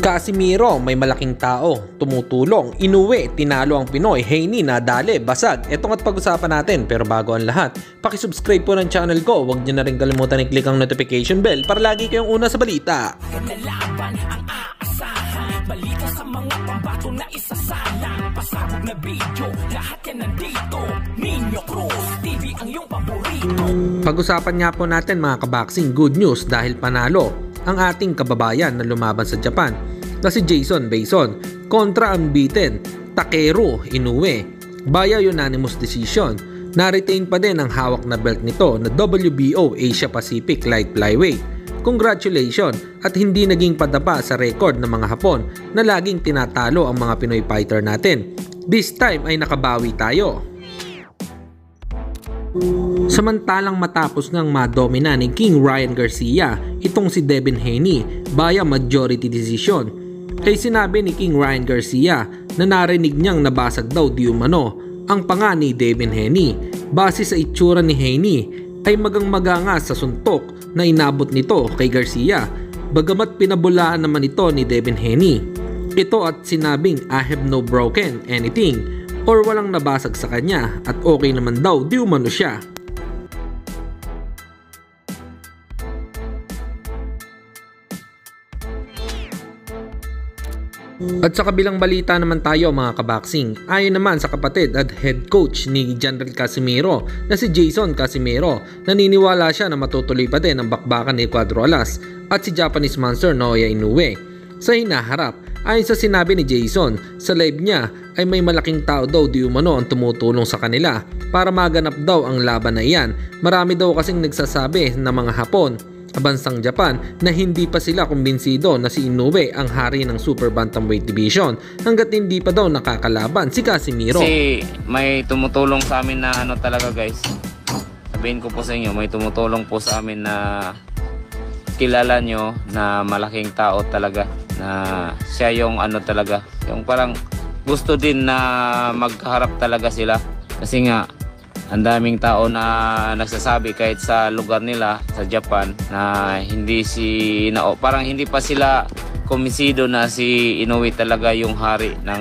Casimiro, may malaking tao, tumutulong, Inoue, tinalo ang Pinoy, Haney, nadali, basag. Ito nga't pag-usapan natin, pero bago ang lahat, pakisubscribe po ng channel ko, huwag nyo na rin kalimutan i-click ang notification bell para lagi kayong una sa balita. Laban ang aasahan, balita sa mga pambato na isasalang, pasabog na video, lahat yan nandito, Nino Cruz TV ang iyong paborito. Pag-usapan nga po natin mga kabaksing, good news dahil panalo ang ating kababayan na lumaban sa Japan na si Jason Baizon kontra unbeaten Takeru Inoue via unanimous decision. Na-retain pa din ang hawak na belt nito na WBO Asia Pacific Light Flyweight. Congratulations at hindi naging padapa sa record ng mga Hapon na laging tinatalo ang mga Pinoy fighter natin. This time ay nakabawi tayo. Samantalang matapos ngang madomina ni King Ryan Garcia itong si Devin Haney via majority decision, ay sinabi ni King Ryan Garcia na narinig niyang nabasag daw di umano ang panga ni Devin Haney. Base sa itsura ni Haney ay magang-maga nga sa suntok na inabot nito kay Garcia, bagamat pinabulaan naman ito ni Devin Haney ito at sinabing I have no broken anything or walang nabasag sa kanya at okay naman daw di umano siya. At sa kabilang balita naman tayo mga kabaksing, ayon naman sa kapatid at head coach ni General Casimiro na si Jason Casimiro, naniniwala siya na matutuloy pa din ang bakbakan ni Cuadro Alas at si Japanese Monster Naoya Inoue. Sa hinaharap, ayon sa sinabi ni Jason, sa live niya ay may malaking tao daw di umano ang tumutulong sa kanila para maganap daw ang laban na iyan. Marami daw kasing nagsasabi na mga Hapon sa bansang Japan na hindi pa sila kumbinsido na si Inoue ang hari ng Super Bantamweight Division hanggat hindi pa daw nakakalaban si Casimiro. Kasi may tumutulong sa amin na ano talaga guys. Sabihin ko po sa inyo, may tumutulong po sa amin na kilala nyo na malaking tao talaga, na siya yung ano talaga, yung parang gusto din na magharap talaga sila. Kasi nga ang daming tao na nagsasabi kahit sa lugar nila sa Japan na parang hindi pa sila kumbinsido na si Inoue talaga yung hari ng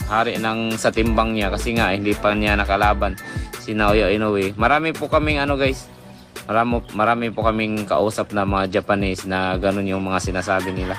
hari ng sa timbang niya, kasi nga hindi pa niya nakalaban si Naoya Inoue. Marami po kaming marami po kaming kausap na mga Japanese na ganun yung mga sinasabi nila.